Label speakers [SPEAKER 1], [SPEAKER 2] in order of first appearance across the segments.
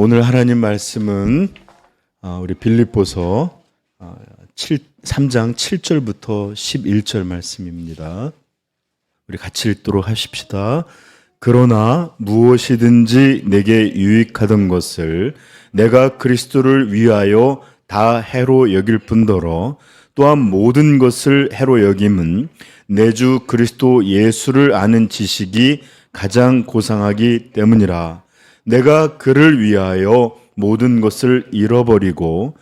[SPEAKER 1] 오늘 하나님 말씀은 우리 빌립보서 3장 7절부터 11절 말씀입니다. 우리 같이 읽도록 하십시다. 그러나 무엇이든지 내게 유익하던 것을 내가 그리스도를 위하여 다 해로 여길 뿐더러 또한 모든 것을 해로 여김은 내 주 그리스도 예수를 아는 지식이 가장 고상하기 때문이라. 내가 그를 위하여 모든 것을 잃어버리고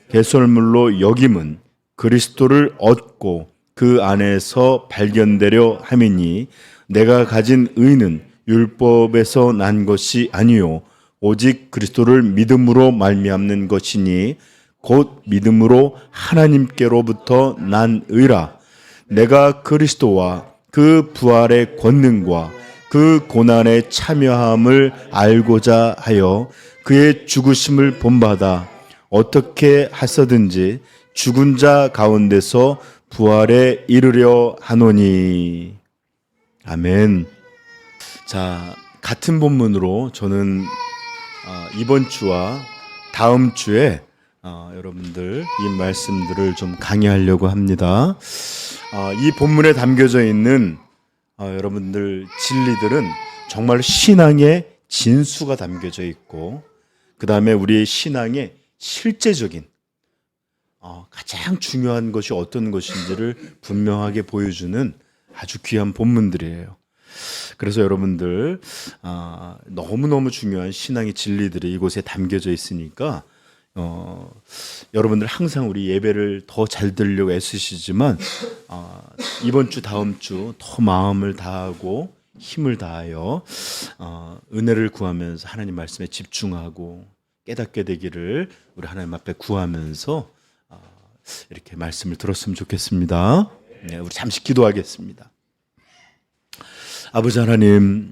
[SPEAKER 1] 배설물로 여김은 그리스도를 얻고 그 안에서 발견되려 함이니 내가 가진 의는 율법에서 난 것이 아니요 오직 그리스도를 믿음으로 말미암는 것이니 곧 믿음으로 하나님께로부터 난 의라. 내가 그리스도와 그 부활의 권능과 그 고난에 참여함을 알고자 하여 그의 죽으심을 본받아 어떻게 하서든지 죽은 자 가운데서 부활에 이르려 하노니. 아멘. 자, 같은 본문으로 저는 이번 주와 다음 주에 여러분들 이 말씀들을 좀 강의하려고 합니다. 이 본문에 담겨져 있는 여러분들 진리들은 정말 신앙의 진수가 담겨져 있고, 그 다음에 우리의 신앙의 실제적인 가장 중요한 것이 어떤 것인지를 분명하게 보여주는 아주 귀한 본문들이에요. 그래서 여러분들 너무너무 중요한 신앙의 진리들이 이곳에 담겨져 있으니까 여러분들 항상 우리 예배를 더 잘 들으려고 애쓰시지만 이번 주 다음 주 더 마음을 다하고 힘을 다하여 은혜를 구하면서 하나님 말씀에 집중하고 깨닫게 되기를 우리 하나님 앞에 구하면서 이렇게 말씀을 들었으면 좋겠습니다. 네, 우리 잠시 기도하겠습니다. 아버지 하나님,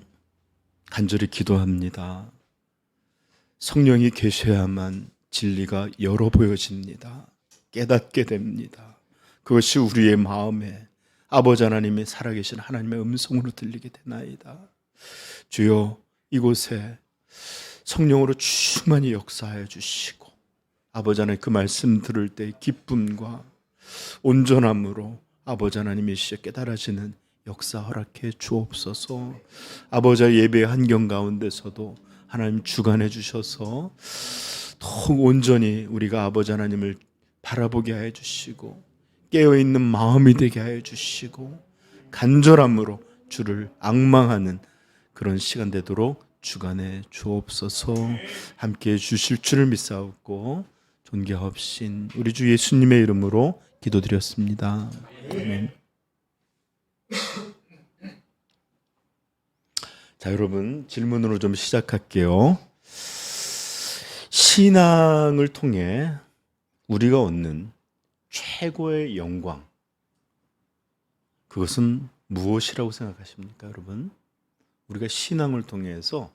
[SPEAKER 1] 간절히 기도합니다. 성령이 계셔야만 진리가 열어 보여집니다. 깨닫게 됩니다. 그것이 우리의 마음에 아버지 하나님의 살아계신 하나님의 음성으로 들리게 되나이다. 주여, 이곳에 성령으로 충만히 역사하여 주시고 아버지 하나님 그 말씀 들을 때 기쁨과 온전함으로 아버지 하나님의 시에 깨달아지는 역사 허락해 주옵소서. 아버지 예배의 환경 가운데서도 하나님 주관해 주셔서 더욱 온전히 우리가 아버지 하나님을 바라보게 하여 주시고 깨어있는 마음이 되게 하여 주시고 간절함으로 주를 앙망하는 그런 시간 되도록 주관해 주옵소서. 함께해 주실 줄을 믿사옵고 존귀하옵신 우리 주 예수님의 이름으로 기도드렸습니다. 아멘. 자, 여러분 질문으로 좀 시작할게요. 신앙을 통해 우리가 얻는 최고의 영광, 그것은 무엇이라고 생각하십니까, 여러분? 우리가 신앙을 통해서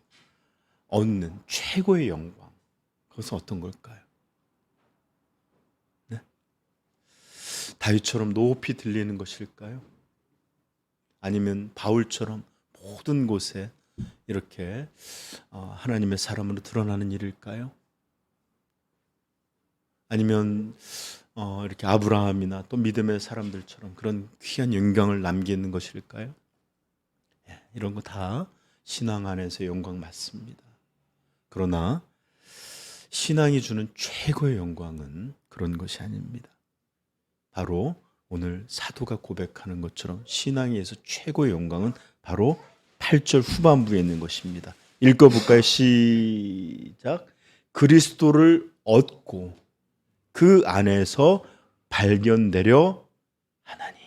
[SPEAKER 1] 얻는 최고의 영광, 그것은 어떤 걸까요? 네? 다윗처럼 높이 들리는 것일까요? 아니면 바울처럼 모든 곳에 이렇게 하나님의 사람으로 드러나는 일일까요? 아니면 이렇게 아브라함이나 또 믿음의 사람들처럼 그런 귀한 영광을 남기는 것일까요? 이런 거 다 신앙 안에서의 영광 맞습니다. 그러나 신앙이 주는 최고의 영광은 그런 것이 아닙니다. 바로 오늘 사도가 고백하는 것처럼 신앙에서 최고의 영광은 바로 8절 후반부에 있는 것입니다. 읽어볼까요? 시작. 그리스도를 얻고 그 안에서 발견되려 하나니.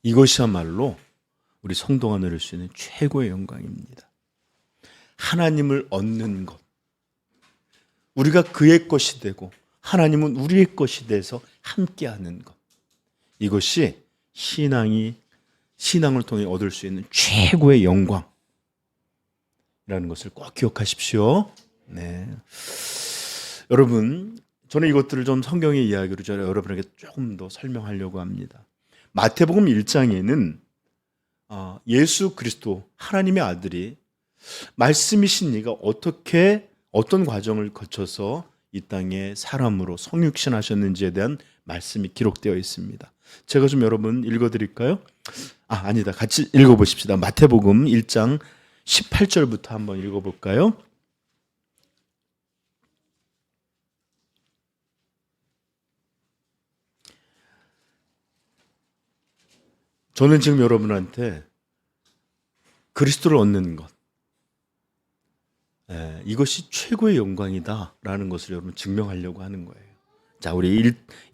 [SPEAKER 1] 이것이야말로 우리 성도가 누릴 수 있는 최고의 영광입니다. 하나님을 얻는 것, 우리가 그의 것이 되고 하나님은 우리의 것이 돼서 함께하는 것, 이것이 신앙을 통해 얻을 수 있는 최고의 영광이라는 것을 꼭 기억하십시오. 네, 여러분, 저는 이것들을 좀 성경의 이야기로 여러분에게 조금 더 설명하려고 합니다. 마태복음 1장에는 예수 그리스도 하나님의 아들이 말씀이신 이가 어떻게 어떤 과정을 거쳐서 이 땅에 사람으로 성육신하셨는지에 대한 말씀이 기록되어 있습니다. 제가 좀 여러분 읽어드릴까요? 아니다. 같이 읽어보십시다. 마태복음 1장 18절부터 한번 읽어볼까요? 저는 지금 여러분한테 그리스도를 얻는 것, 이것이 최고의 영광이다라는 것을 여러분 증명하려고 하는 거예요. 자, 우리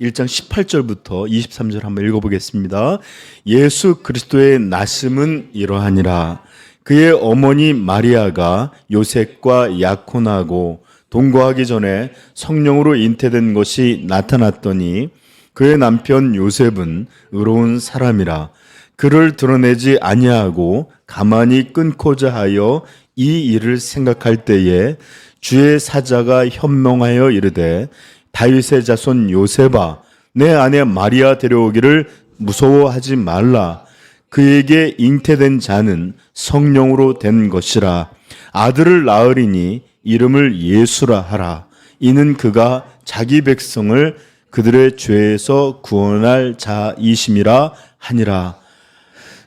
[SPEAKER 1] 1장 18절부터 23절 한번 읽어보겠습니다. 예수 그리스도의 나심은 이러하니라. 그의 어머니 마리아가 요셉과 약혼하고 동거하기 전에 성령으로 잉태된 것이 나타났더니 그의 남편 요셉은 의로운 사람이라 그를 드러내지 아니하고 가만히 끊고자 하여 이 일을 생각할 때에 주의 사자가 현명하여 이르되 다윗의 자손 요셉아 내 아내 마리아 데려오기를 무서워하지 말라. 그에게 잉태된 자는 성령으로 된 것이라. 아들을 낳으리니 이름을 예수라 하라. 이는 그가 자기 백성을 그들의 죄에서 구원할 자이심이라 하니라.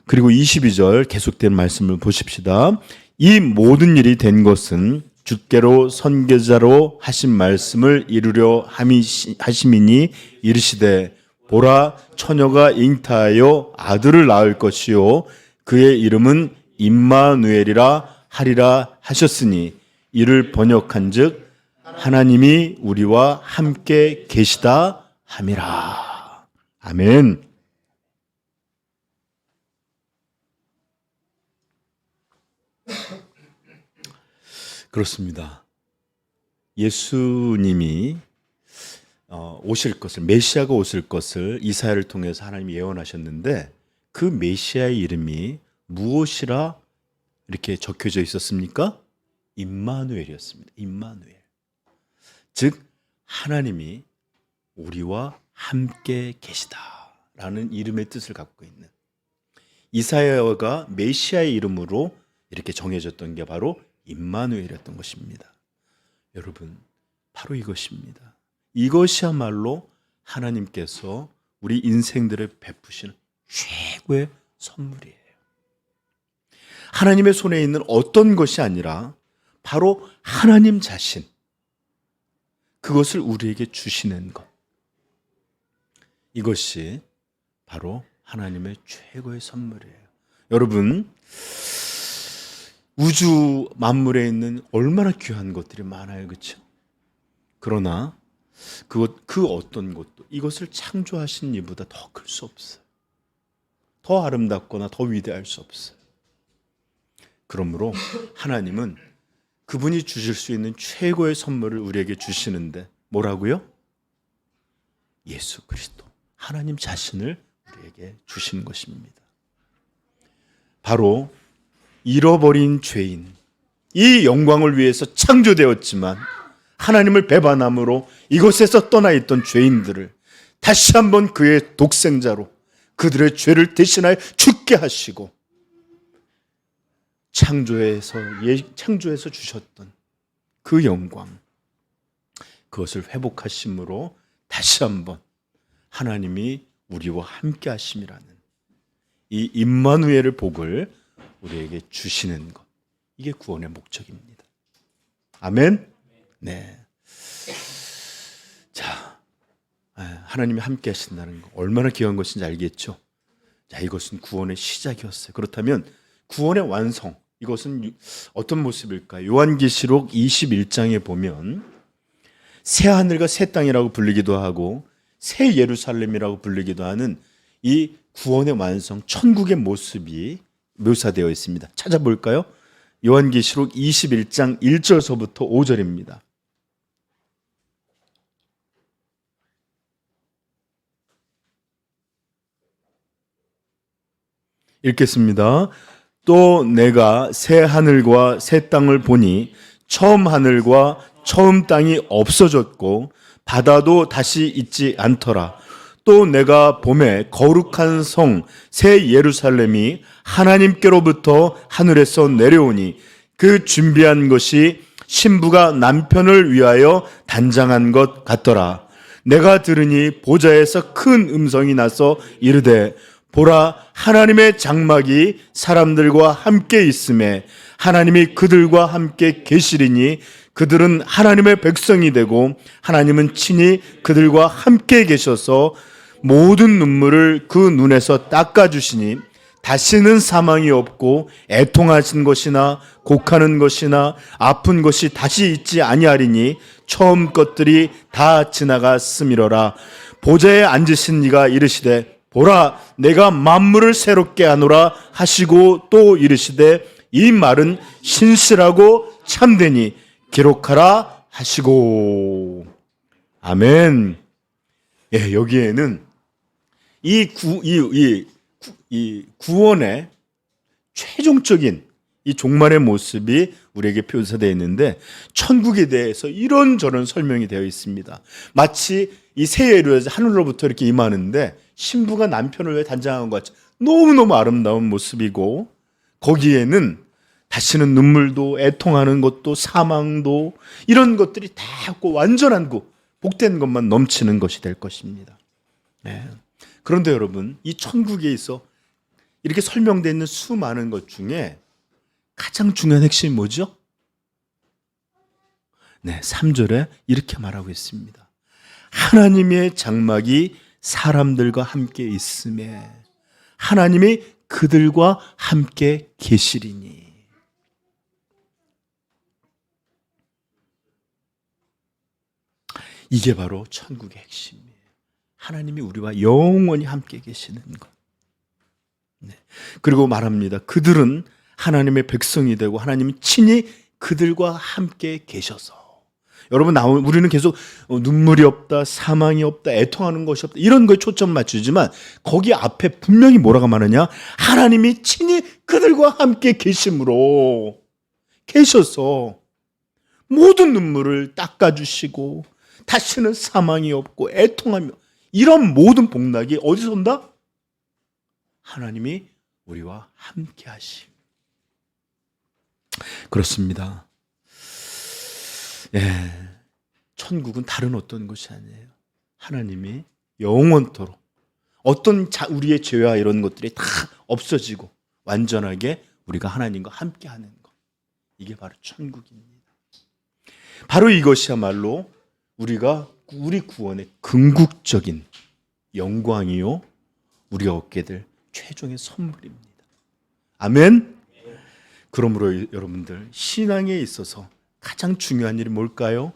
[SPEAKER 1] 그리고 22절 계속된 말씀을 보십시다. 이 모든 일이 된 것은 주께로 선교자로 하신 말씀을 이루려 하심이니 이르시되 보라 처녀가 잉타하여 아들을 낳을 것이요 그의 이름은 임마누엘이라 하리라 하셨으니 이를 번역한즉 하나님이 우리와 함께 계시다 함이라. 아멘. 그렇습니다. 예수님이 오실 것을, 메시아가 오실 것을 이사야를 통해서 하나님이 예언하셨는데 그 메시아의 이름이 무엇이라 이렇게 적혀져 있었습니까? 임마누엘이었습니다. 임마누엘. 즉 하나님이 우리와 함께 계시다라는 이름의 뜻을 갖고 있는, 이사야가 메시아의 이름으로 이렇게 정해졌던 게 바로 임마누엘이었던 것입니다. 여러분, 바로 이것입니다. 이것이야말로 하나님께서 우리 인생들을 베푸시는 최고의 선물이에요. 하나님의 손에 있는 어떤 것이 아니라 바로 하나님 자신, 그것을 우리에게 주시는 것, 이것이 바로 하나님의 최고의 선물이에요. 여러분, 우주 만물에 있는 얼마나 귀한 것들이 많아요, 그렇죠? 그러나 그 어떤 것도 이것을 창조하신 이보다 더 클 수 없어요. 더 아름답거나 더 위대할 수 없어요. 그러므로 하나님은 그분이 주실 수 있는 최고의 선물을 우리에게 주시는데 뭐라고요? 예수 그리스도, 하나님 자신을 우리에게 주신 것입니다. 바로 잃어버린 죄인, 이 영광을 위해서 창조되었지만 하나님을 배반함으로 이곳에서 떠나 있던 죄인들을 다시 한번 그의 독생자로 그들의 죄를 대신하여 죽게 하시고 창조에서 주셨던 그 영광, 그것을 회복하심으로 다시 한번 하나님이 우리와 함께 하심이라는 이 임마누엘의 복을 우리에게 주시는 것, 이게 구원의 목적입니다. 아멘. 네. 자, 하나님이 함께 하신다는 거 얼마나 귀한 것인지 알겠죠? 자, 이것은 구원의 시작이었어요. 그렇다면 구원의 완성, 이것은 어떤 모습일까요? 요한계시록 21장에 보면 새 하늘과 새 땅이라고 불리기도 하고 새 예루살렘이라고 불리기도 하는 이 구원의 완성, 천국의 모습이 묘사되어 있습니다. 찾아볼까요? 요한계시록 21장 1절서부터 5절입니다. 읽겠습니다. 또 내가 새 하늘과 새 땅을 보니 처음 하늘과 처음 땅이 없어졌고 바다도 다시 있지 않더라. 또 내가 봄에 거룩한 성 새 예루살렘이 하나님께로부터 하늘에서 내려오니 그 준비한 것이 신부가 남편을 위하여 단장한 것 같더라. 내가 들으니 보좌에서 큰 음성이 나서 이르되 보라, 하나님의 장막이 사람들과 함께 있음에 하나님이 그들과 함께 계시리니 그들은 하나님의 백성이 되고 하나님은 친히 그들과 함께 계셔서 모든 눈물을 그 눈에서 닦아주시니 다시는 사망이 없고 애통하신 것이나 곡하는 것이나 아픈 것이 다시 있지 아니하리니 처음 것들이 다 지나갔음이로라. 보좌에 앉으신 이가 이르시되 보라, 내가 만물을 새롭게 하노라 하시고 또 이르시되 이 말은 신실하고 참되니 기록하라 하시고. 아멘. 예, 여기에는 이 구원의 최종적인 이 종말의 모습이 우리에게 묘사되어 있는데, 천국에 대해서 이런저런 설명이 되어 있습니다. 마치 이 새 예루살렘 하늘로부터 이렇게 임하는데 신부가 남편을 왜 단장한 것 같이 너무너무 아름다운 모습이고, 거기에는 다시는 눈물도 애통하는 것도 사망도 이런 것들이 다 없고 완전한 복된 것만 넘치는 것이 될 것입니다. 네. 그런데 여러분, 이 천국에 있어 이렇게 설명되어 있는 수많은 것 중에 가장 중요한 핵심이 뭐죠? 네, 3절에 이렇게 말하고 있습니다. 하나님의 장막이 사람들과 함께 있음에 하나님이 그들과 함께 계시리니. 이게 바로 천국의 핵심이에요. 하나님이 우리와 영원히 함께 계시는 것. 네. 그리고 말합니다. 그들은 하나님의 백성이 되고 하나님이 친히 그들과 함께 계셔서. 여러분, 우리는 계속 눈물이 없다, 사망이 없다, 애통하는 것이 없다 이런 거에 초점 맞추지만 거기 앞에 분명히 뭐라고 말하냐? 하나님이 친히 그들과 함께 계심으로 계셔서 모든 눈물을 닦아주시고 다시는 사망이 없고 애통하며 이런 모든 복락이 어디서 온다? 하나님이 우리와 함께 하심. 그렇습니다. 예, 천국은 다른 어떤 것이 아니에요. 하나님이 영원토록 어떤 우리의 죄와 이런 것들이 다 없어지고 완전하게 우리가 하나님과 함께 하는 것. 이게 바로 천국입니다. 바로 이것이야말로 우리 구원의 궁극적인 영광이요, 우리가 얻게 될 최종의 선물입니다. 아멘. 그러므로 여러분들, 신앙에 있어서 가장 중요한 일이 뭘까요?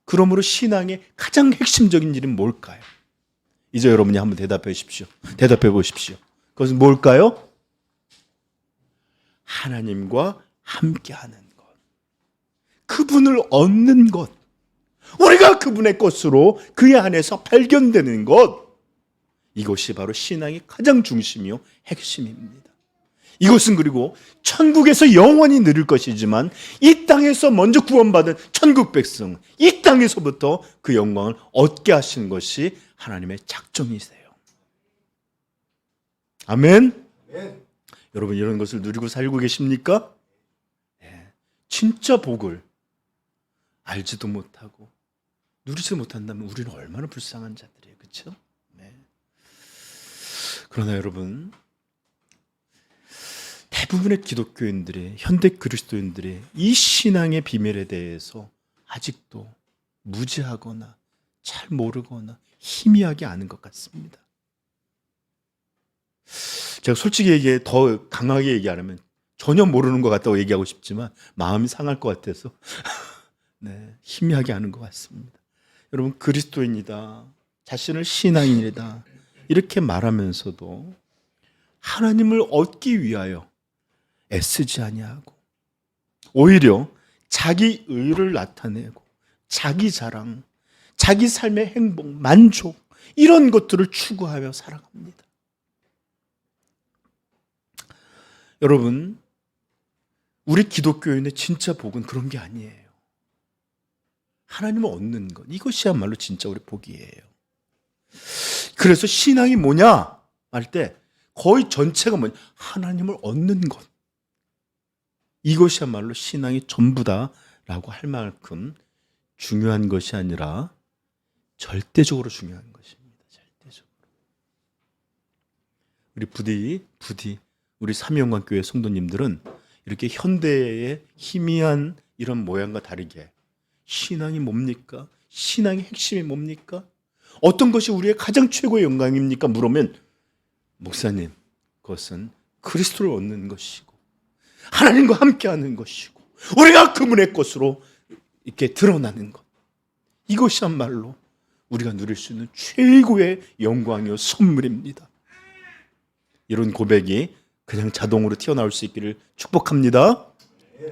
[SPEAKER 1] 그러므로 신앙의 가장 핵심적인 일은 뭘까요? 이제 여러분이 한번 대답해 보십시오. 그것은 뭘까요? 하나님과 함께하는 것, 그분을 얻는 것, 우리가 그분의 것으로 그의 안에서 발견되는 것, 이것이 바로 신앙의 가장 중심이요 핵심입니다. 이것은 그리고 천국에서 영원히 누릴 것이지만 이 땅에서 먼저 구원받은 천국 백성, 이 땅에서부터 그 영광을 얻게 하시는 것이 하나님의 작정이세요. 아멘. 여러분, 이런 것을 누리고 살고 계십니까? 네. 진짜 복을 알지도 못하고 누리지 못한다면 우리는 얼마나 불쌍한 자들이에요. 그렇죠? 네. 그러나 여러분, 대부분의 기독교인들이, 현대 그리스도인들이 이 신앙의 비밀에 대해서 아직도 무지하거나 잘 모르거나 희미하게 아는 것 같습니다. 제가 솔직히 더 강하게 얘기하면 전혀 모르는 것 같다고 얘기하고 싶지만 마음이 상할 것 같아서 네, 희미하게 아는 것 같습니다. 여러분, 그리스도인이다, 자신을 신앙인이다 이렇게 말하면서도 하나님을 얻기 위하여 애쓰지 아니하고 오히려 자기 의를 나타내고 자기 자랑, 자기 삶의 행복, 만족 이런 것들을 추구하며 살아갑니다. 여러분, 우리 기독교인의 진짜 복은 그런 게 아니에요. 하나님을 얻는 것, 이것이야말로 진짜 우리 복이에요. 그래서 신앙이 뭐냐 할 때 거의 전체가 뭐냐, 하나님을 얻는 것. 이것이야말로 신앙이 전부다라고 할 만큼 중요한 것이 아니라 절대적으로 중요한 것입니다. 절대적으로. 우리 부디 우리 삼위영광교회 성도님들은 이렇게 현대의 희미한 이런 모양과 다르게 신앙이 뭡니까? 신앙의 핵심이 뭡니까? 어떤 것이 우리의 가장 최고의 영광입니까? 물으면 목사님, 그것은 그리스도를 얻는 것이고 하나님과 함께하는 것이고 우리가 그분의 것으로 이렇게 드러나는 것, 이것이야말로 우리가 누릴 수 있는 최고의 영광이요 선물입니다. 이런 고백이 그냥 자동으로 튀어나올 수 있기를 축복합니다.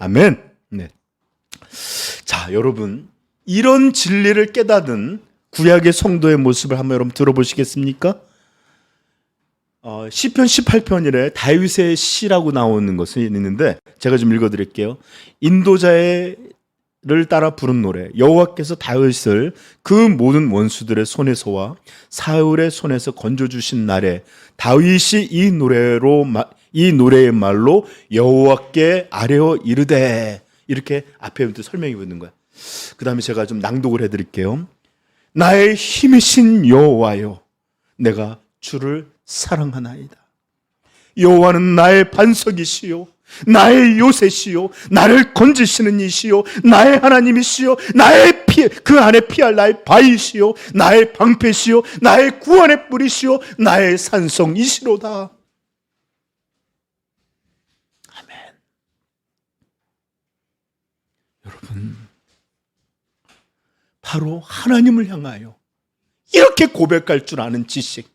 [SPEAKER 1] 아멘. 네. 자, 여러분, 이런 진리를 깨닫은 구약의 성도의 모습을 한번 여러분 들어보시겠습니까? 시편 18편이래 다윗의 시라고 나오는 것이 있는데 제가 좀 읽어드릴게요. 인도자를 따라 부른 노래. 여호와께서 다윗을 그 모든 원수들의 손에서와 사울의 손에서 건져주신 날에 다윗이 이 노래의 말로 여호와께 아뢰어 이르되, 이렇게 앞에부터 설명이 붙는 거야. 그 다음에 제가 좀 낭독을 해드릴게요. 나의 힘이신 여호와여, 내가 주를 사랑하나이다. 여호와는 나의 반석이시요 나의 요새시요 나를 건지시는 이시요 나의 하나님이시요 나의 그 안에 피할 나의 바위시요 나의 방패시요 나의 구원의 뿌리시요 나의 산성이시로다. 아멘. 여러분, 바로 하나님을 향하여 이렇게 고백할 줄 아는 지식,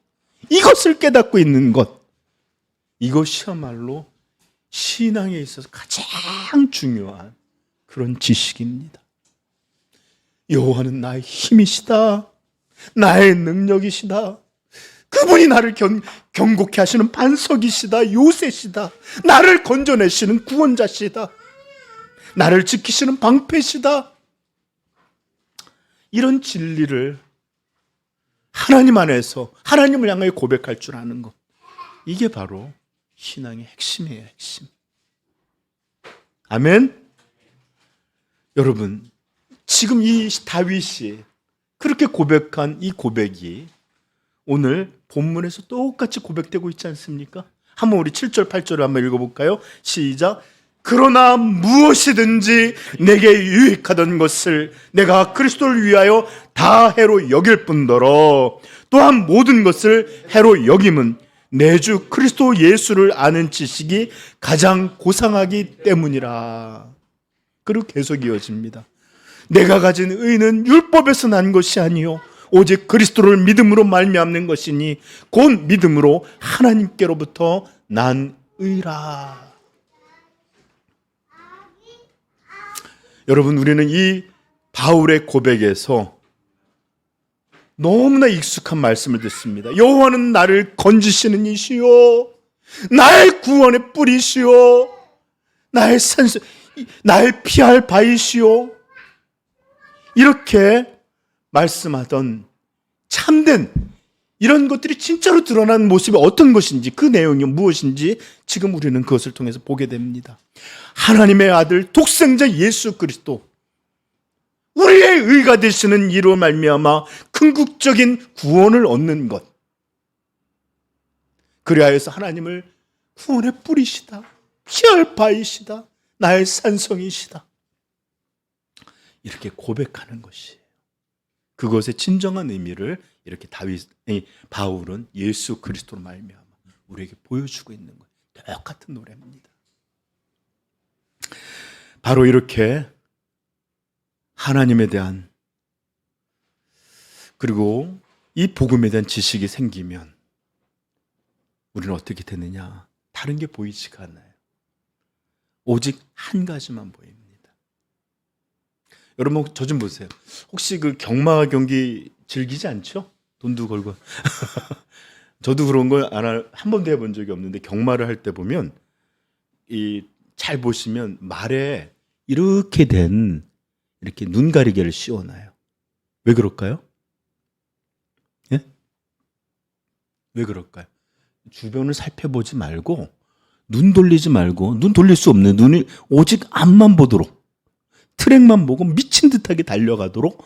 [SPEAKER 1] 이것을 깨닫고 있는 것, 이것이야말로 신앙에 있어서 가장 중요한 그런 지식입니다. 여호와는 나의 힘이시다. 나의 능력이시다. 그분이 나를 경고케 하시는 반석이시다. 요새시다. 나를 건져내시는 구원자시다. 나를 지키시는 방패시다. 이런 진리를 하나님 안에서 하나님을 향하여 고백할 줄 아는 것, 이게 바로 신앙의 핵심이에요. 핵심. 아멘. 여러분, 지금 이 다윗이 그렇게 고백한 이 고백이 오늘 본문에서 똑같이 고백되고 있지 않습니까? 한번 우리 7절 8절을 한번 읽어볼까요? 시작. 그러나 무엇이든지 내게 유익하던 것을 내가 그리스도를 위하여 다 해로 여길 뿐더러 또한 모든 것을 해로 여김은 내 주 그리스도 예수를 아는 지식이 가장 고상하기 때문이라. 그리고 계속 이어집니다. 내가 가진 의는 율법에서 난 것이 아니요 오직 그리스도를 믿음으로 말미암는 것이니 곧 믿음으로 하나님께로부터 난 의라. 여러분, 우리는 이 바울의 고백에서 너무나 익숙한 말씀을 듣습니다. 여호와는 나를 건지시는 이시요 나의 구원의 뿌리시요 나의 산소, 나의 피할 바위시요, 이렇게 말씀하던 참된 이런 것들이 진짜로 드러난 모습이 어떤 것인지, 그 내용이 무엇인지 지금 우리는 그것을 통해서 보게 됩니다. 하나님의 아들 독생자 예수 그리스도, 우리의 의가 되시는 이로 말미암아 궁극적인 구원을 얻는 것, 그리하여서 하나님을 구원의 뿌리시다, 피할 바위시다, 나의 산성이시다, 이렇게 고백하는 것이에요. 그것의 진정한 의미를 이렇게 바울은 예수 그리스도로 말미암아 우리에게 보여주고 있는 거예요. 똑같은 노래입니다. 바로 이렇게 하나님에 대한, 그리고 이 복음에 대한 지식이 생기면 우리는 어떻게 되느냐? 다른 게 보이지가 않아요. 오직 한 가지만 보입니다. 여러분, 저 좀 보세요. 혹시 그 경마 경기 즐기지 않죠? 돈도 걸고. 저도 그런 걸 한 번도 해본 적이 없는데, 경마를 할 때 보면 잘 보시면 말에 이렇게 된 이렇게 눈 가리개를 씌워놔요. 왜 그럴까요? 예? 왜 그럴까요? 주변을 살펴보지 말고 눈 돌리지 말고, 눈 돌릴 수 없는 눈이 오직 앞만 보도록, 트랙만 보고 미친 듯하게 달려가도록.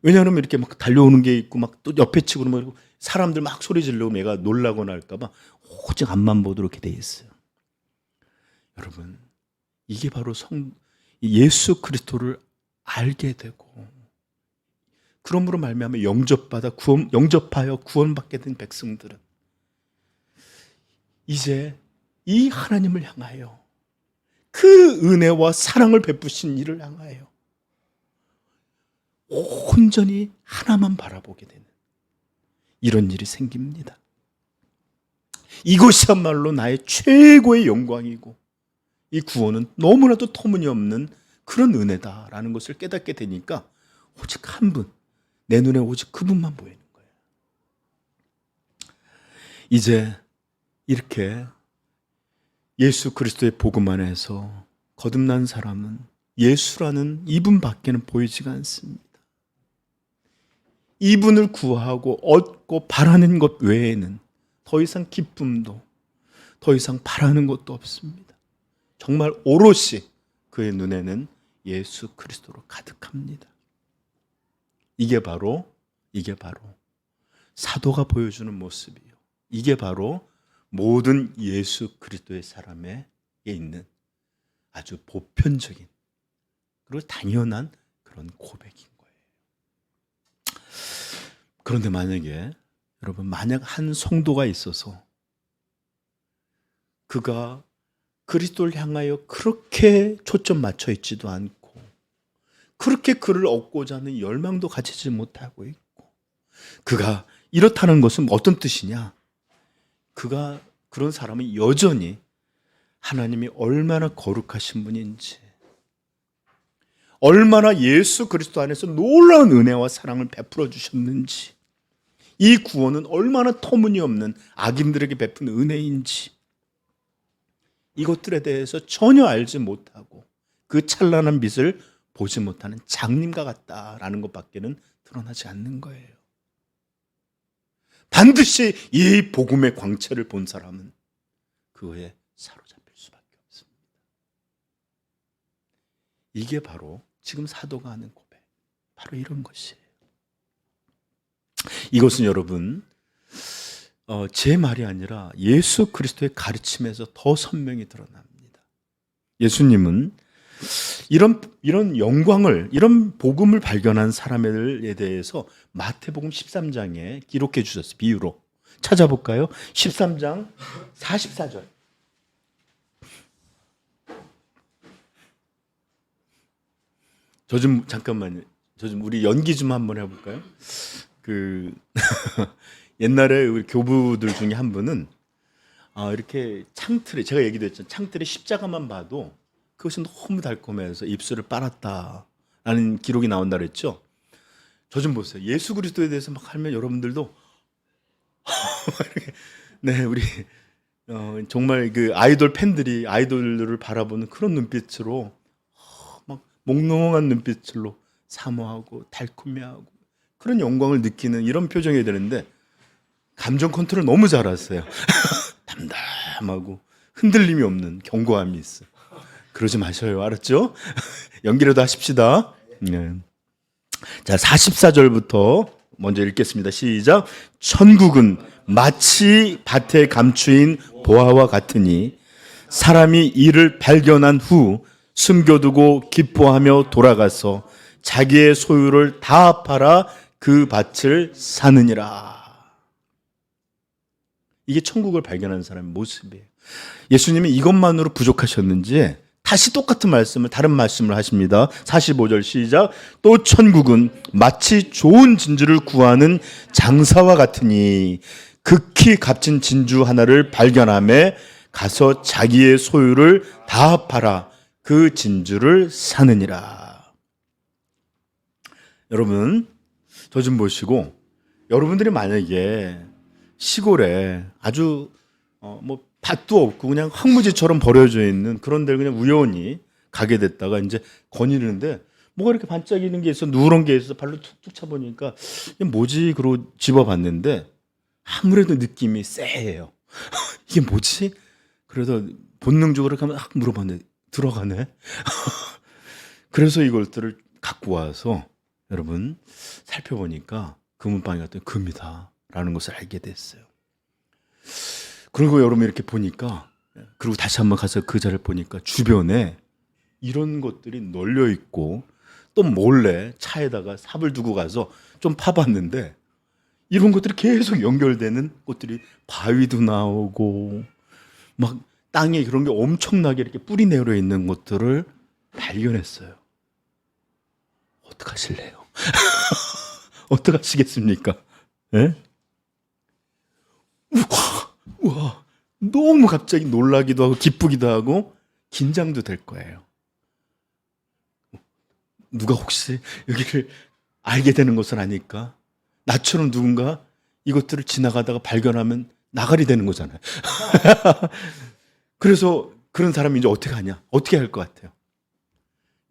[SPEAKER 1] 왜냐하면 이렇게 막 달려오는 게 있고 막 또 옆에 치고 그러면 사람들 막 소리 지르고 얘가 놀라거나 할까봐 오직 앞만 보도록 이렇게 돼 있어요. 여러분, 이게 바로 예수 그리스도를 알게 되고, 그러므로 말미암아 영접하여 구원받게 된 백성들은 이제 이 하나님을 향하여, 그 은혜와 사랑을 베푸신 이를 향하여 온전히 하나만 바라보게 되는 이런 일이 생깁니다. 이것이야말로 나의 최고의 영광이고, 이 구원은 너무나도 터무니없는 그런 은혜다라는 것을 깨닫게 되니까 오직 한 분, 내 눈에 오직 그분만 보이는 거예요. 이제 이렇게 예수 그리스도의 복음 안에서 거듭난 사람은 예수라는 이분밖에는 보이지가 않습니다. 이분을 구하고 얻고 바라는 것 외에는 더 이상 기쁨도, 더 이상 바라는 것도 없습니다. 정말 오롯이 그의 눈에는 예수 그리스도로 가득합니다. 이게 바로 사도가 보여주는 모습이에요. 이게 바로 모든 예수 그리스도의 사람에게 있는 아주 보편적인 그리고 당연한 그런 고백인 거예요. 그런데 만약 한 성도가 있어서 그가 그리스도를 향하여 그렇게 초점 맞춰 있지도 않고, 그렇게 그를 얻고자 하는 열망도 가지지 못하고 있고, 그가 이렇다는 것은 어떤 뜻이냐? 그런 사람은 여전히 하나님이 얼마나 거룩하신 분인지, 얼마나 예수 그리스도 안에서 놀라운 은혜와 사랑을 베풀어 주셨는지, 이 구원은 얼마나 터무니없는 악인들에게 베푼 은혜인지, 이것들에 대해서 전혀 알지 못하고 그 찬란한 빛을 보지 못하는 장님과 같다라는 것밖에는 드러나지 않는 거예요. 반드시 이 복음의 광채를 본 사람은 그에 사로잡힐 수밖에 없습니다. 이게 바로 지금 사도가 하는 고백, 바로 이런 것이에요. 이것은 여러분, 제 말이 아니라 예수 그리스도의 가르침에서 더 선명히 드러납니다. 예수님은 이런 영광을, 이런 복음을 발견한 사람에 대해서 마태복음 13장에 기록해 주셨어요. 비유로 찾아볼까요? 13장 44절. 잠깐만요. 우리 연기 좀 한번 해볼까요? 옛날에 우리 교부들 중에 한 분은 이렇게 창틀에, 제가 얘기도 했죠. 창틀에 십자가만 봐도 그것이 너무 달콤해서 입술을 빨았다라는 기록이 나온다 그랬죠. 저 좀 보세요. 예수 그리스도에 대해서 막 하면 여러분들도 네, 우리 정말 그 아이돌 팬들이 아이돌들을 바라보는 그런 눈빛으로 막 몽롱한 눈빛으로 사모하고 달콤해하고 그런 영광을 느끼는 이런 표정이 되는데, 감정 컨트롤 너무 잘하세요. 담담하고 흔들림이 없는 견고함이 있어. 그러지 마셔요. 알았죠? 연기라도 하십시다. 네. 자, 44절부터 먼저 읽겠습니다. 시작. 천국은 마치 밭에 감추인 보화와 같으니 사람이 이를 발견한 후 숨겨두고 기뻐하며 돌아가서 자기의 소유를 다 팔아 그 밭을 사느니라. 이게 천국을 발견하는 사람의 모습이에요. 예수님이 이것만으로 부족하셨는지 다시 똑같은 말씀을, 다른 말씀을 하십니다. 45절 시작. 또 천국은 마치 좋은 진주를 구하는 장사와 같으니 극히 값진 진주 하나를 발견하며 가서 자기의 소유를 다 팔아 그 진주를 사느니라. 여러분, 저 좀 보시고, 여러분들이 만약에 시골에 아주 밭도 없고 그냥 황무지처럼 버려져 있는 그런 데를 그냥 우연히 가게 됐다가 이제 거니는데 뭐가 이렇게 반짝이는 게 있어, 누런 게 있어, 발로 툭툭 차보니까 이게 뭐지? 그러고 집어봤는데 아무래도 느낌이 쎄해요. 이게 뭐지? 그래서 본능적으로 가면 물어봤네. 들어가네. 그래서 이것들을 갖고 와서 여러분 살펴보니까 금은방이 어떤 금이다라는 것을 알게 됐어요. 그리고 여러분 이렇게 보니까, 그리고 다시 한번 가서 그 자리를 보니까 주변에 이런 것들이 널려 있고, 또 몰래 차에다가 삽을 두고 가서 좀 파봤는데 이런 것들이 계속 연결되는 것들이, 바위도 나오고 막 땅에 그런 게 엄청나게 이렇게 뿌리 내려 있는 것들을 발견했어요. 어떡하실래요? 어떡하시겠습니까? 예? 우와, 너무 갑자기 놀라기도 하고 기쁘기도 하고 긴장도 될 거예요. 누가 혹시 여기를 알게 되는 것을 아니까 나처럼 누군가 이것들을 지나가다가 발견하면 나가리 되는 거잖아요. 그래서 그런 사람이 이제 어떻게 하냐? 어떻게 할 것 같아요?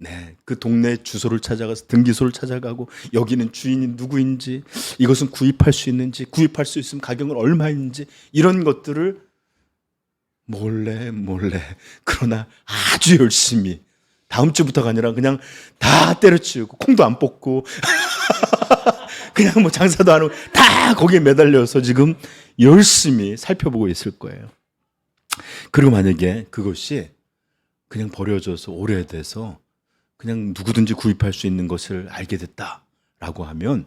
[SPEAKER 1] 네, 그 동네 주소를 찾아가서 등기소를 찾아가고, 여기는 주인이 누구인지, 이것은 구입할 수 있는지, 구입할 수 있으면 가격은 얼마인지, 이런 것들을 몰래 그러나 아주 열심히, 다음 주부터가 아니라 그냥 다 때려치우고 콩도 안 뽑고 그냥 뭐 장사도 안 하고 다 거기에 매달려서 지금 열심히 살펴보고 있을 거예요. 그리고 만약에 그것이 그냥 버려져서 오래돼서 그냥 누구든지 구입할 수 있는 것을 알게 됐다라고 하면,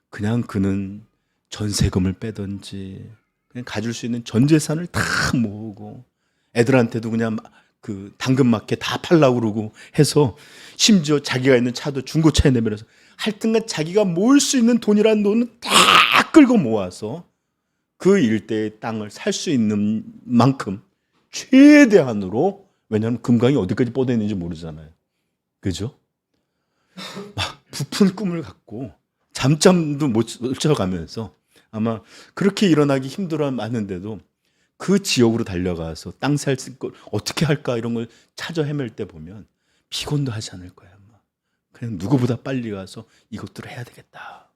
[SPEAKER 1] 그냥 그는 전세금을 빼든지 그냥 가질 수 있는 전 재산을 다 모으고, 애들한테도 그냥 그 당근마켓 다 팔라고 그러고 해서, 심지어 자기가 있는 차도 중고차에 내밀어서 하여튼간 자기가 모을 수 있는 돈이라는 돈은 다 끌고 모아서 그 일대의 땅을 살 수 있는 만큼 최대한으로, 왜냐하면 금강이 어디까지 뻗어 있는지 모르잖아요. 그죠? 막 부푼 꿈을 갖고 잠잠도 못 자가면서, 아마 그렇게 일어나기 힘들어 하는데도 그 지역으로 달려가서 땅 살 걸 어떻게 할까 이런 걸 찾아 헤맬 때 보면 피곤도 하지 않을 거야. 아마 그냥 누구보다 빨리 가서 이것들을 해야 되겠다.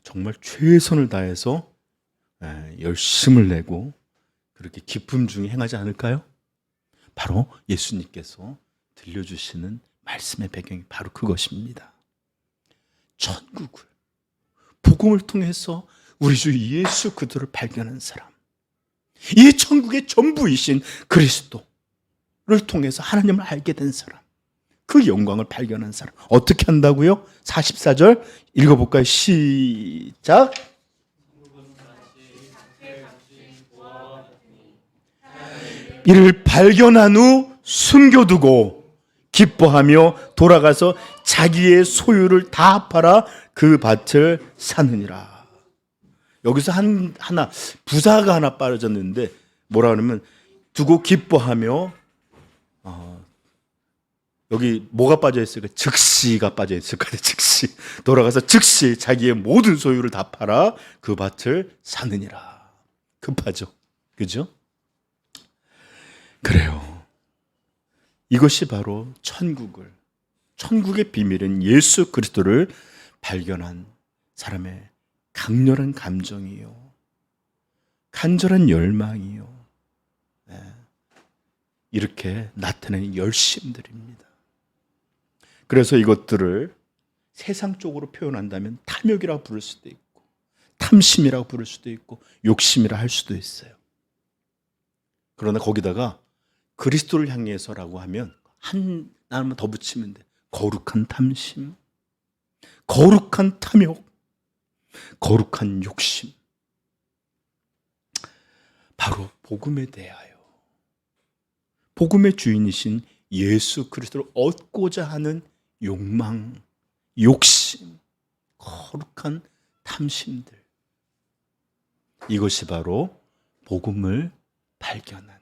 [SPEAKER 1] 정말 최선을 다해서 열심을 내고 그렇게 기쁨 중에 행하지 않을까요? 바로 예수님께서 들려주시는 말씀의 배경이 바로 그것입니다. 천국을, 복음을 통해서 우리 주 예수 그리스도를 발견한 사람, 이 천국의 전부이신 그리스도를 통해서 하나님을 알게 된 사람, 그 영광을 발견한 사람, 어떻게 한다고요? 44절 읽어볼까요? 시작. 이를 발견한 후 숨겨두고 기뻐하며 돌아가서 자기의 소유를 다 팔아 그 밭을 사느니라. 여기서 하나 부사가 하나 빠져졌는데, 뭐라 그러면 두고 기뻐하며, 여기 뭐가 빠져 있을까? 즉시가 빠져 있을 거예요. 즉시 돌아가서 즉시 자기의 모든 소유를 다 팔아 그 밭을 사느니라. 급하죠, 그죠? 그래요. 이것이 바로 천국의 비밀은 예수 그리스도를 발견한 사람의 강렬한 감정이요, 간절한 열망이요, 이렇게 나타내는 열심들입니다. 그래서 이것들을 세상적으로 표현한다면 탐욕이라고 부를 수도 있고, 탐심이라고 부를 수도 있고, 욕심이라 할 수도 있어요. 그러나 거기다가 그리스도를 향해서라고 하면 하나만 더 붙이면 돼. 거룩한 탐심, 거룩한 탐욕, 거룩한 욕심. 바로 복음에 대하여, 복음의 주인이신 예수 그리스도를 얻고자 하는 욕망, 욕심, 거룩한 탐심들, 이것이 바로 복음을 발견한,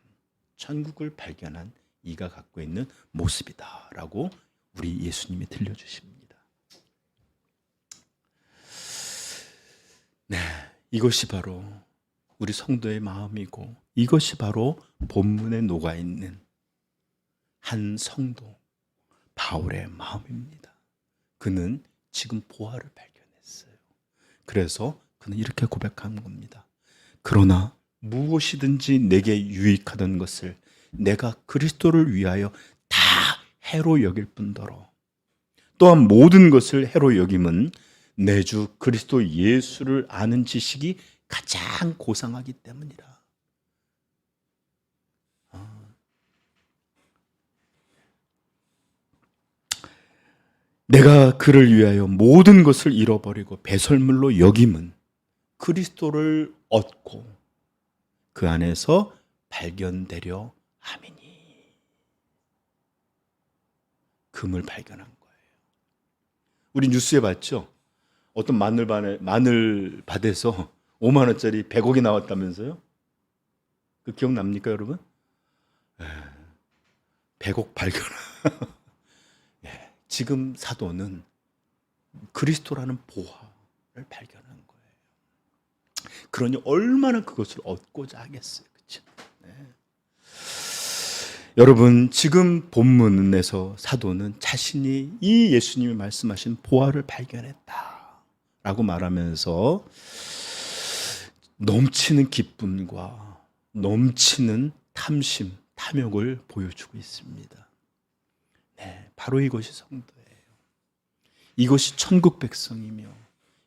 [SPEAKER 1] 천국을 발견한 이가 갖고 있는 모습이다라고 우리 예수님이 들려주십니다. 네, 이것이 바로 우리 성도의 마음이고, 이것이 바로 본문에 녹아있는 한 성도 바울의 마음입니다. 그는 지금 보화를 발견했어요. 그래서 그는 이렇게 고백한 겁니다. 그러나 무엇이든지 내게 유익하던 것을 내가 그리스도를 위하여 다 해로 여길 뿐더러 또한 모든 것을 해로 여김은 내 주 그리스도 예수를 아는 지식이 가장 고상하기 때문이라. 내가 그를 위하여 모든 것을 잃어버리고 배설물로 여김은 그리스도를 얻고 그 안에서 발견되려 함이니. 금을 발견한 거예요. 우리 뉴스에 봤죠? 어떤 마늘밭에서 5만 원짜리 100억이 나왔다면서요? 그 기억납니까, 여러분? 100억 발견. 지금 사도는 그리스도라는 보화를 발견한 거예요. 그러니 얼마나 그것을 얻고자 하겠어요. 그렇죠? 여러분, 지금 본문에서 사도는 자신이 이 예수님이 말씀하신 보화를 발견했다라고 말하면서 넘치는 기쁨과 넘치는 탐심, 탐욕을 보여주고 있습니다. 바로 이것이 성도예요. 이것이 천국 백성이며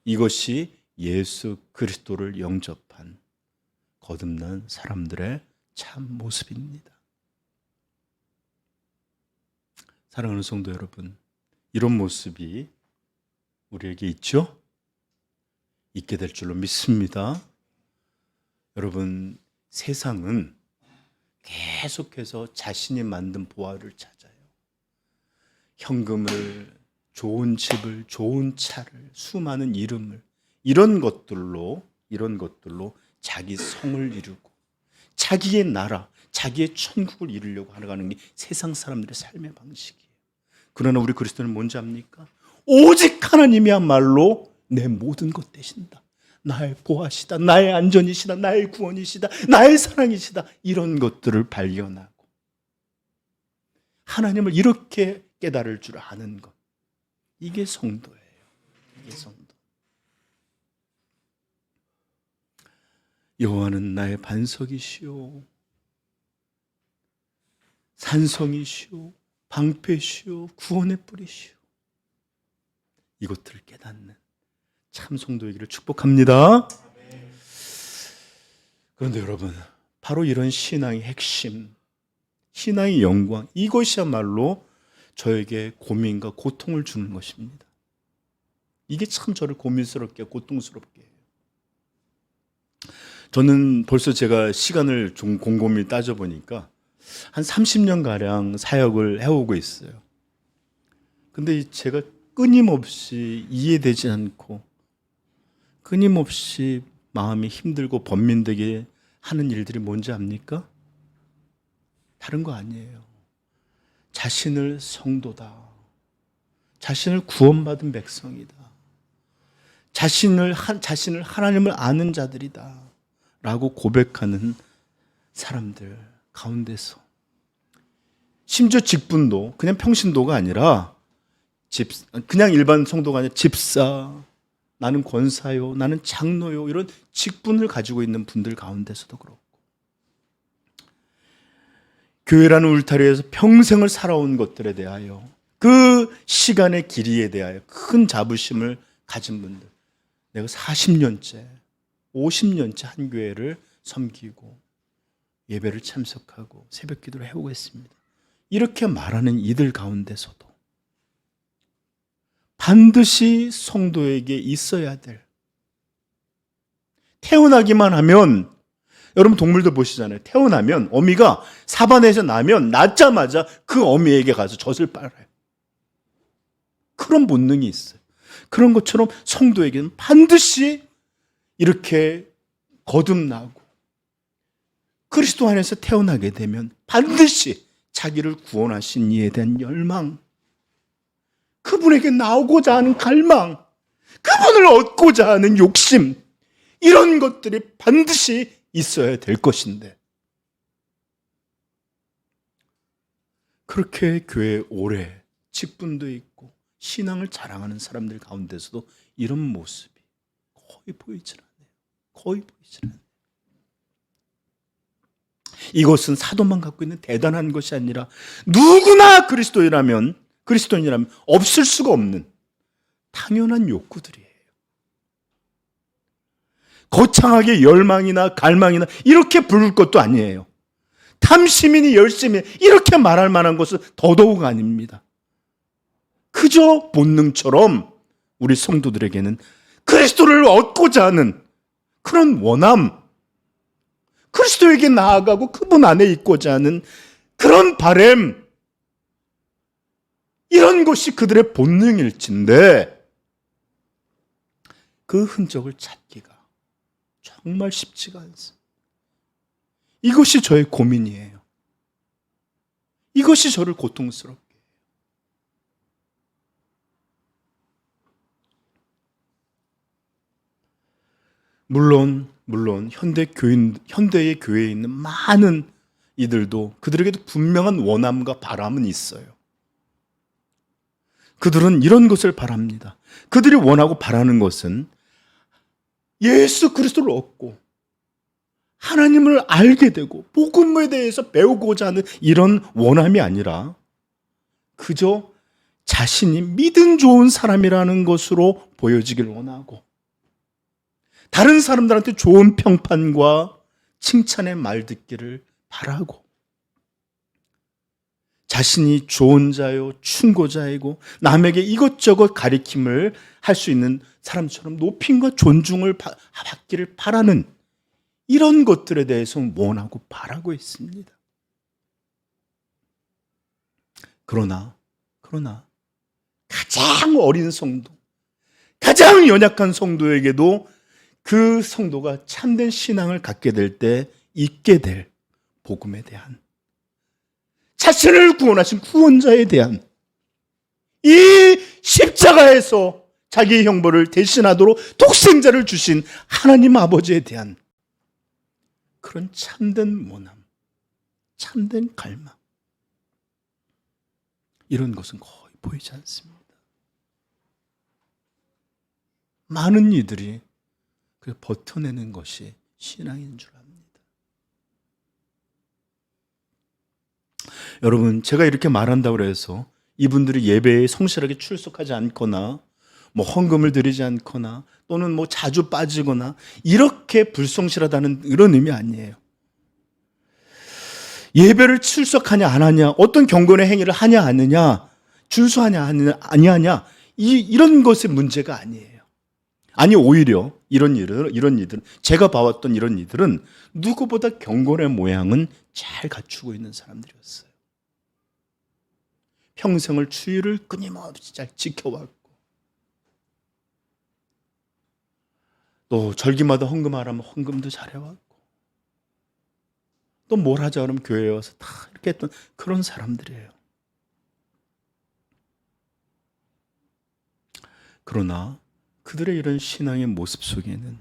[SPEAKER 1] 이것이 예수 그리스도를 영접한 거듭난 사람들의 참 모습입니다. 사랑하는 성도 여러분, 이런 모습이 우리에게 있죠? 있게 될 줄로 믿습니다. 여러분, 세상은 계속해서 자신이 만든 보화를 찾아요. 현금을, 좋은 집을, 좋은 차를, 수많은 이름을, 이런 것들로 자기 성을 이루고 자기의 나라, 자기의 천국을 이루려고 하는 게 세상 사람들의 삶의 방식이에요. 그러나 우리 그리스도는 뭔지 압니까? 오직 하나님이야말로 내 모든 것 되신다. 나의 보화시다, 나의 안전이시다, 나의 구원이시다, 나의 사랑이시다. 이런 것들을 발견하고 하나님을 이렇게 깨달을 줄 아는 것, 이게 성도예요. 이게 성도. 여호와는 나의 반석이시오, 산성이시오, 방패시오, 구원의 뿌리시오. 이것들을 깨닫는 참 성도이기를 축복합니다. 그런데 여러분, 바로 이런 신앙의 핵심, 신앙의 영광, 이것이야말로 저에게 고민과 고통을 주는 것입니다. 이게 참 저를 고민스럽게, 고통스럽게 해요. 저는 벌써 제가 시간을 좀 곰곰이 따져보니까 한 30년가량 사역을 해오고 있어요. 근데 제가 끊임없이 이해되지 않고 끊임없이 마음이 힘들고 번민되게 하는 일들이 뭔지 압니까? 다른 거 아니에요. 자신을 성도다, 자신을 구원받은 백성이다, 자신을 하나님을 아는 자들이다 라고 고백하는 사람들 가운데서, 심지어 직분도 그냥 평신도가 아니라 그냥 일반 성도가 아니라 집사, 나는 권사요, 나는 장로요, 이런 직분을 가지고 있는 분들 가운데서도 그렇고, 교회라는 울타리에서 평생을 살아온 것들에 대하여, 그 시간의 길이에 대하여 큰 자부심을 가진 분들, 내가 40년째 50년째 한 교회를 섬기고 예배를 참석하고 새벽 기도를 해오고 있습니다. 이렇게 말하는 이들 가운데서도 반드시 성도에게 있어야 될, 태어나기만 하면, 여러분 동물들 보시잖아요. 태어나면 어미가 사반에서 나면 낳자마자 그 어미에게 가서 젖을 빨아요. 그런 본능이 있어요. 그런 것처럼 성도에게는 반드시 이렇게 거듭나고 그리스도 안에서 태어나게 되면 반드시 자기를 구원하신 이에 대한 열망, 그분에게 나오고자 하는 갈망, 그분을 얻고자 하는 욕심, 이런 것들이 반드시 있어야 될 것인데, 그렇게 교회에 오래 직분도 있고 신앙을 자랑하는 사람들 가운데서도 이런 모습이 거의 보이질 않아요. 거의 보이질 않아요. 이것은 사도만 갖고 있는 대단한 것이 아니라 누구나 그리스도인이라면 없을 수가 없는 당연한 욕구들이에요. 거창하게 열망이나 갈망이나 이렇게 부를 것도 아니에요. 탐심이니 열심이 이렇게 말할 만한 것은 더더욱 아닙니다. 그저 본능처럼 우리 성도들에게는 그리스도를 얻고자 하는 그런 원함, 그리스도에게 나아가고 그분 안에 있고자 하는 그런 바램, 이런 것이 그들의 본능일진데 그 흔적을 찾기가 정말 쉽지가 않습니다. 이것이 저의 고민이에요. 이것이 저를 고통스럽게 해요. 물론 현대의 교회에 있는 많은 이들도 그들에게도 분명한 원함과 바람은 있어요. 그들은 이런 것을 바랍니다. 그들이 원하고 바라는 것은 예수 그리스도를 얻고 하나님을 알게 되고 복음에 대해서 배우고자 하는 이런 원함이 아니라 그저 자신이 믿음 좋은 사람이라는 것으로 보여지길 원하고 다른 사람들한테 좋은 평판과 칭찬의 말 듣기를 바라고 자신이 좋은 자요 충고자이고 남에게 이것저것 가리킴을 할 수 있는 사람처럼 높임과 존중을 받기를 바라는 이런 것들에 대해서 원하고 바라고 있습니다. 그러나 가장 어린 성도, 가장 연약한 성도에게도 그 성도가 참된 신앙을 갖게 될 때 있게 될 복음에 대한, 자신을 구원하신 구원자에 대한, 이 십자가에서 자기의 형벌을 대신하도록 독생자를 주신 하나님 아버지에 대한 그런 참된 원함, 참된 갈망, 이런 것은 거의 보이지 않습니다. 많은 이들이 그 버텨내는 것이 신앙인 줄 압니다. 여러분, 제가 이렇게 말한다고 해서 이분들이 예배에 성실하게 출석하지 않거나 뭐 헌금을 드리지 않거나 또는 뭐 자주 빠지거나 이렇게 불성실하다는 이런 의미 아니에요. 예배를 출석하냐 안 하냐, 어떤 경건의 행위를 하냐 안 하냐, 준수하냐 아니하냐, 이런 것의 문제가 아니에요. 아니, 오히려 이런 이들은, 제가 봐왔던 이런 이들은 누구보다 경건의 모양은 잘 갖추고 있는 사람들이었어요. 평생을 주의를 끊임없이 잘 지켜왔고, 또 절기마다 헌금하라면 헌금도 잘해왔고, 또 뭘 하자 그러면 교회에 와서 다 이렇게 했던 그런 사람들이에요. 그러나 그들의 이런 신앙의 모습 속에는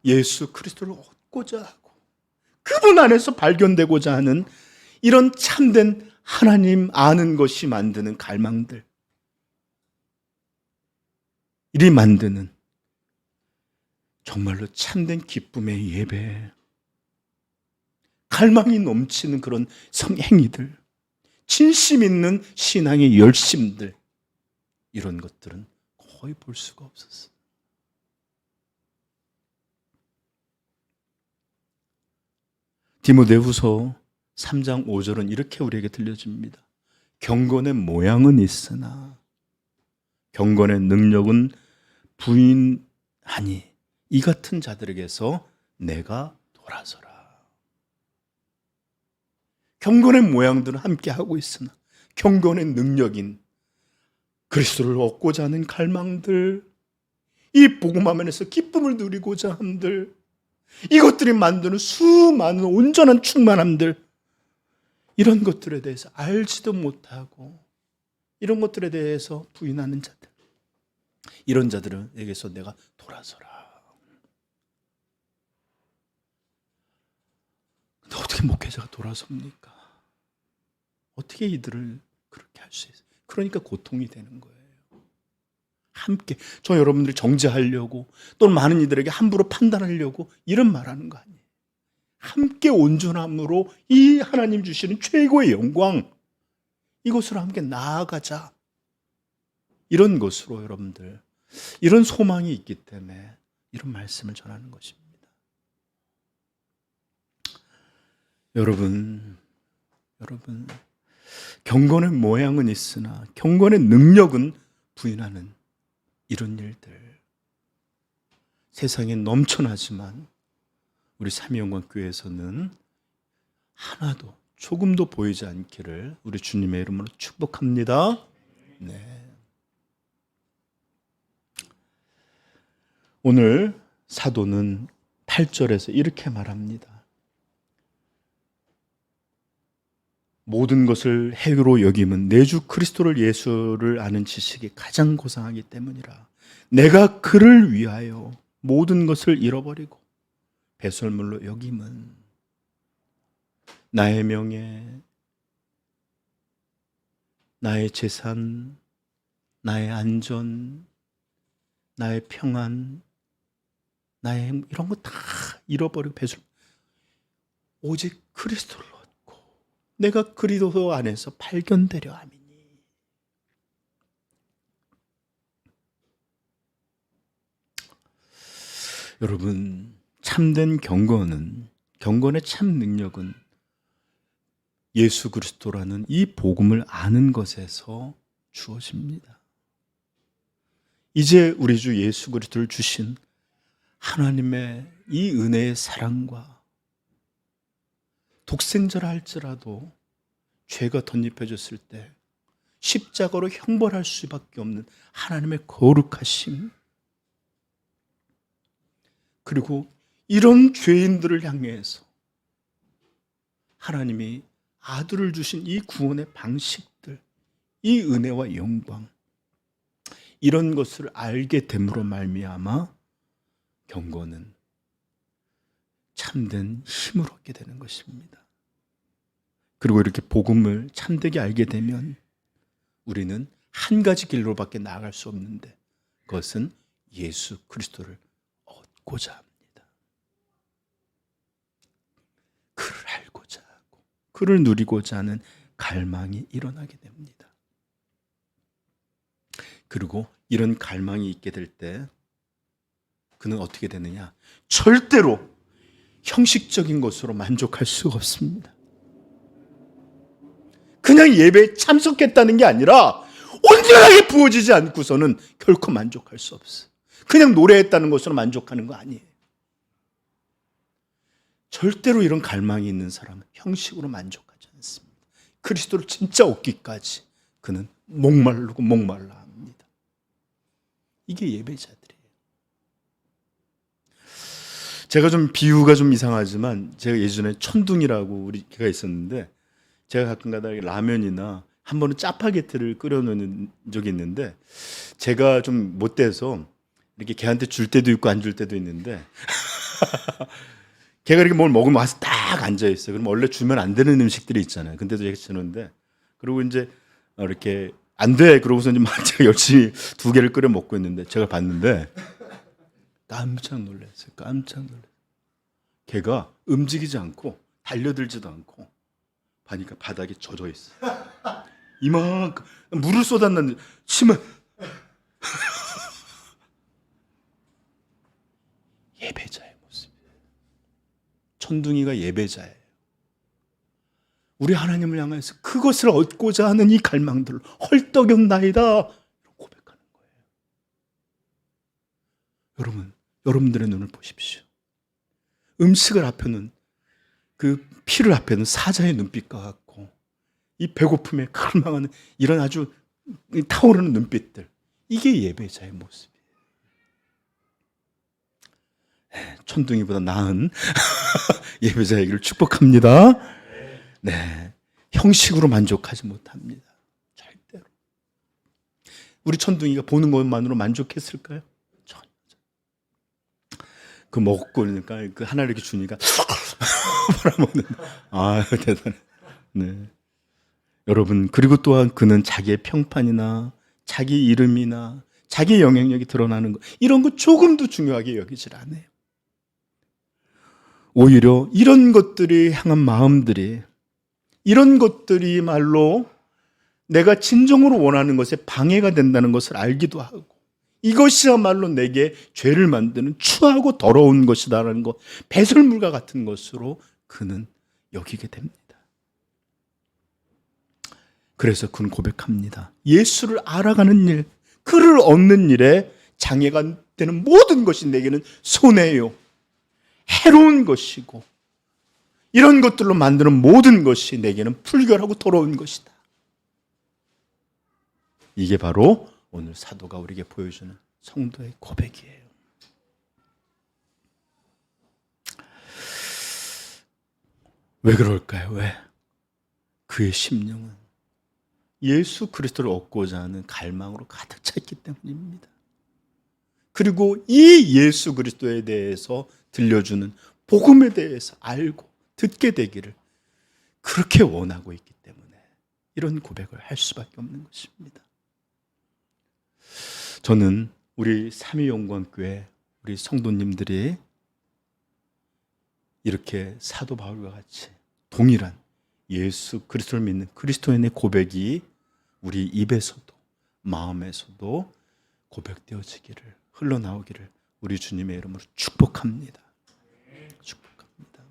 [SPEAKER 1] 예수 그리스도를 얻고자 하고 그분 안에서 발견되고자 하는 이런 참된 하나님 아는 것이 만드는 갈망들, 이리 만드는 정말로 참된 기쁨의 예배, 갈망이 넘치는 그런 행위들, 진심 있는 신앙의 열심들, 이런 것들은 거의 볼 수가 없었어요. 디모데후서 3장 5절은 이렇게 우리에게 들려줍니다. 경건의 모양은 있으나 경건의 능력은 부인하니 이 같은 자들에게서 내가 돌아서라. 경건의 모양들은 함께 하고 있으나 경건의 능력인 그리스도를 얻고자 하는 갈망들, 이 복음 안에서 기쁨을 누리고자 함들, 이것들이 만드는 수많은 온전한 충만함들, 이런 것들에 대해서 알지도 못하고 이런 것들에 대해서 부인하는 자들, 이런 자들에게서 내가 돌아서라. 근데 어떻게 목회자가 돌아섭니까? 어떻게 이들을 그렇게 할 수 있어요? 그러니까 고통이 되는 거예요. 함께 저 여러분들이 정죄하려고 또는 많은 이들에게 함부로 판단하려고 이런 말하는 거 아니에요. 함께 온전함으로 이 하나님 주시는 최고의 영광, 이것으로 함께 나아가자. 이런 것으로 여러분들, 이런 소망이 있기 때문에 이런 말씀을 전하는 것입니다. 여러분, 경건의 모양은 있으나 경건의 능력은 부인하는 이런 일들, 세상에 넘쳐나지만 우리 삼위영광교회에서는 하나도 조금도 보이지 않기를 우리 주님의 이름으로 축복합니다. 네. 오늘 사도는 8절에서 이렇게 말합니다. 모든 것을 해로 여김은 내 주 그리스도를 예수를 아는 지식이 가장 고상하기 때문이라. 내가 그를 위하여 모든 것을 잃어버리고 배설물로 여김은 나의 명예, 나의 재산, 나의 안전, 나의 평안, 나의 이런 거 다 잃어버리고 오직 그리스도를 얻고 내가 그리스도 안에서 발견되려 함이니. 여러분, 참된 경건의 참 능력은 예수 그리스도라는 이 복음을 아는 것에서 주어집니다. 이제 우리 주 예수 그리스도를 주신 하나님의 이 은혜의 사랑과 독생자라 할지라도 죄가 덧입혀졌을 때 십자가로 형벌할 수밖에 없는 하나님의 거룩하심, 그리고 이런 죄인들을 향해서 하나님이 아들을 주신 이 구원의 방식들, 이 은혜와 영광, 이런 것을 알게 됨으로 말미암아 경건은 참된 힘을 얻게 되는 것입니다. 그리고 이렇게 복음을 참되게 알게 되면 우리는 한 가지 길로밖에 나아갈 수 없는데, 그것은 예수 그리스도를 얻고자 합니다. 그를 알고자 하고 그를 누리고자 하는 갈망이 일어나게 됩니다. 그리고 이런 갈망이 있게 될 때 그는 어떻게 되느냐? 절대로 형식적인 것으로 만족할 수가 없습니다. 그냥 예배에 참석했다는 게 아니라 온전하게 부어지지 않고서는 결코 만족할 수 없어요. 그냥 노래했다는 것으로 만족하는 거 아니에요. 절대로 이런 갈망이 있는 사람은 형식으로 만족하지 않습니다. 그리스도를 진짜 얻기까지 그는 목말라 합니다. 이게 예배자들이에요. 제가 좀 비유가 좀 이상하지만, 제가 예전에 천둥이라고 우리 개가 있었는데, 제가 가끔가다 라면이나 한 번은 짜파게티를 끓여놓는 적이 있는데, 제가 좀 못돼서 이렇게 걔한테 줄 때도 있고 안 줄 때도 있는데 걔가 이렇게 뭘 먹으면 와서 딱 앉아 있어요. 그럼 원래 주면 안 되는 음식들이 있잖아요. 근데도 제가 주는데, 그리고 이제 이렇게 안 돼, 그러고서 이제 막 제가 열심히 2개를 끓여 먹고 있는데, 제가 봤는데 깜짝 놀랐어요. 걔가 움직이지 않고 달려들지도 않고 보니까 바닥에 젖어 있어요. 이만큼 물을 쏟았는데 침을 예배자의 모습이에요. 천둥이가 예배자예요. 우리 하나님을 향해서 그것을 얻고자 하는 이 갈망들을 헐떡였나이다 고백하는 거예요. 여러분, 여러분들의 눈을 보십시오. 음식을 앞에는, 그 피를 앞에는 사자의 눈빛과 같고, 이 배고픔에 갈망하는 이런 아주 타오르는 눈빛들, 이게 예배자의 모습이에요. 천둥이보다 나은 예배자에게를 축복합니다. 네, 형식으로 만족하지 못합니다. 절대로. 우리 천둥이가 보는 것만으로 만족했을까요? 전혀. 그 먹고 그러니까 그 하나 이렇게 주니까 팔아먹는. 아, 대단해. 네. 여러분, 그리고 또한 그는 자기의 평판이나 자기 이름이나 자기 영향력이 드러나는 것, 이런 거 조금도 중요하게 여기질 않아요. 오히려 이런 것들이 향한 마음들이, 이런 것들이 말로 내가 진정으로 원하는 것에 방해가 된다는 것을 알기도 하고, 이것이야말로 내게 죄를 만드는 추하고 더러운 것이다라는 것, 배설물과 같은 것으로 그는 여기게 됩니다. 그래서 그는 고백합니다. 예수를 알아가는 일, 그를 얻는 일에 장애가 되는 모든 것이 내게는 손해요, 해로운 것이고, 이런 것들로 만드는 모든 것이 내게는 불결하고 더러운 것이다. 이게 바로 오늘 사도가 우리에게 보여주는 성도의 고백이에요. 왜 그럴까요? 왜? 그의 심령은 예수 그리스도를 얻고자 하는 갈망으로 가득 차 있기 때문입니다. 그리고 이 예수 그리스도에 대해서 들려주는 복음에 대해서 알고 듣게 되기를 그렇게 원하고 있기 때문에 이런 고백을 할 수밖에 없는 것입니다. 저는 우리 삼위영광교회 우리 성도님들이 이렇게 사도 바울과 같이 동일한 예수 그리스도를 믿는 그리스도인의 고백이 우리 입에서도 마음에서도 고백되어지기를, 흘러나오기를 우리 주님의 이름으로 축복합니다. 축복합니다.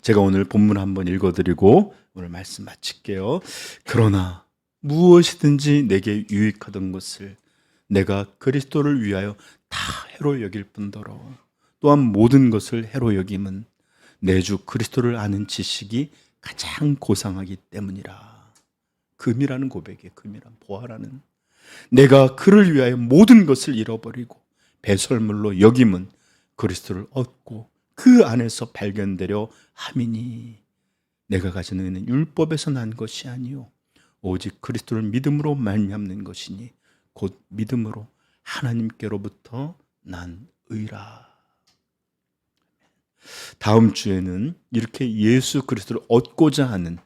[SPEAKER 1] 제가 오늘 본문 한번 읽어드리고 오늘 말씀 마칠게요. 그러나 무엇이든지 내게 유익하던 것을 내가 그리스도를 위하여 다 해로 여길 뿐더러 또한 모든 것을 해로 여김은 내 주 그리스도를 아는 지식이 가장 고상하기 때문이라. 금이라는 고백에, 금이란 보아라는, 내가 그를 위하여 모든 것을 잃어버리고 배설물로 여김은 그리스도를 얻고 그 안에서 발견되려 함이니 내가 가진 의는 율법에서 난 것이 아니요 오직 그리스도를 믿음으로 말미암는 것이니 곧 믿음으로 하나님께로부터 난 의라. 다음 주에는 이렇게 예수 그리스도를 얻고자 하는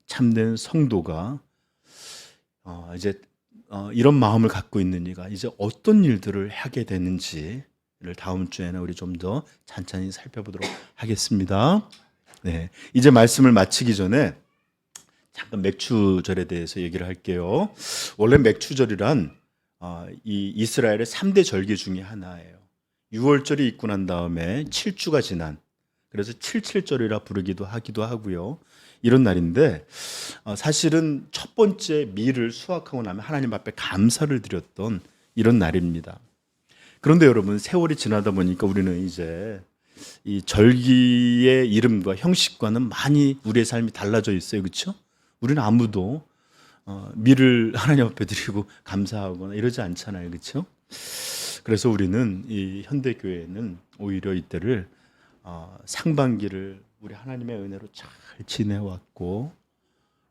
[SPEAKER 1] 참된 성도가 이제 이런 마음을 갖고 있는 이가 이제 어떤 일들을 하게 되는지를 다음 주에는 우리 좀 더 찬찬히 살펴보도록 하겠습니다. 네, 이제 말씀을 마치기 전에 잠깐 맥추절에 대해서 얘기를 할게요. 원래 맥추절이란 이 이스라엘의 3대 절기 중에 하나예요. 6월절이 있고 난 다음에 7주가 지난, 그래서 77절이라 부르기도 하고요. 이런 날인데 사실은 첫 번째 밀을 수확하고 나면 하나님 앞에 감사를 드렸던 이런 날입니다. 그런데 여러분, 세월이 지나다 보니까 우리는 이제 이 절기의 이름과 형식과는 많이 우리의 삶이 달라져 있어요. 그렇죠? 우리는 아무도 밀을 하나님 앞에 드리고 감사하거나 이러지 않잖아요. 그렇죠? 그래서 우리는 이 현대교회는 오히려 이때를 상반기를 우리 하나님의 은혜로 잘 지내왔고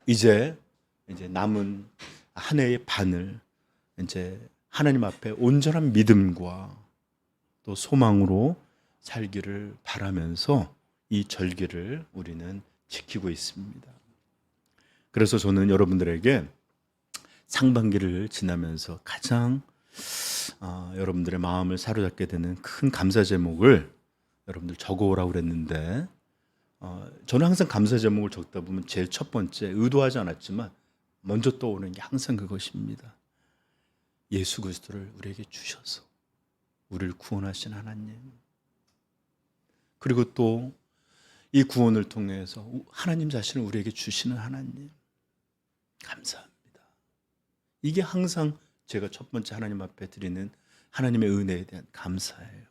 [SPEAKER 1] 이제 남은 한 해의 반을 이제 하나님 앞에 온전한 믿음과 또 소망으로 살기를 바라면서 이 절기를 우리는 지키고 있습니다. 그래서 저는 여러분들에게 상반기를 지나면서 가장 여러분들의 마음을 사로잡게 되는 큰 감사 제목을 여러분들 적어오라고 그랬는데 저는 항상 감사 제목을 적다 보면 제일 첫 번째, 의도하지 않았지만 먼저 떠오르는 게 항상 그것입니다. 예수 그리스도를 우리에게 주셔서 우리를 구원하신 하나님, 그리고 또 이 구원을 통해서 하나님 자신을 우리에게 주시는 하나님, 감사합니다. 이게 항상 제가 첫 번째 하나님 앞에 드리는 하나님의 은혜에 대한 감사예요.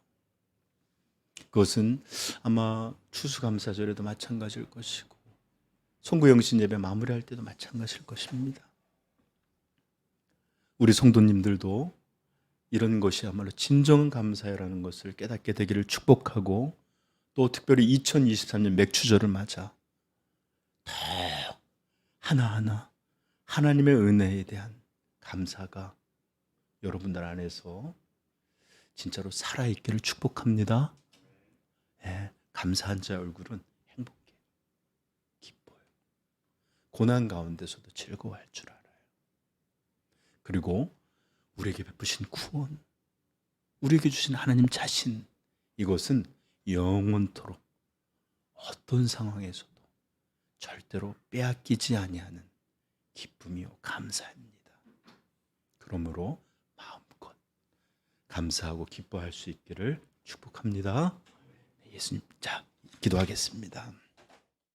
[SPEAKER 1] 그것은 아마 추수감사절에도 마찬가지일 것이고 송구영신 예배 마무리할 때도 마찬가지일 것입니다. 우리 성도님들도 이런 것이야말로 진정한 감사라는 것을 깨닫게 되기를 축복하고, 또 특별히 2023년 맥추절을 맞아 더 하나하나 하나님의 은혜에 대한 감사가 여러분들 안에서 진짜로 살아있기를 축복합니다. 네, 감사한 자의 얼굴은 행복해, 기뻐요. 고난 가운데서도 즐거워할 줄 알아요. 그리고 우리에게 베푸신 구원, 우리에게 주신 하나님 자신, 이것은 영원토록 어떤 상황에서도 절대로 빼앗기지 아니하는 기쁨이요 감사입니다. 그러므로 마음껏 감사하고 기뻐할 수 있기를 축복합니다. 예수님, 자, 기도하겠습니다.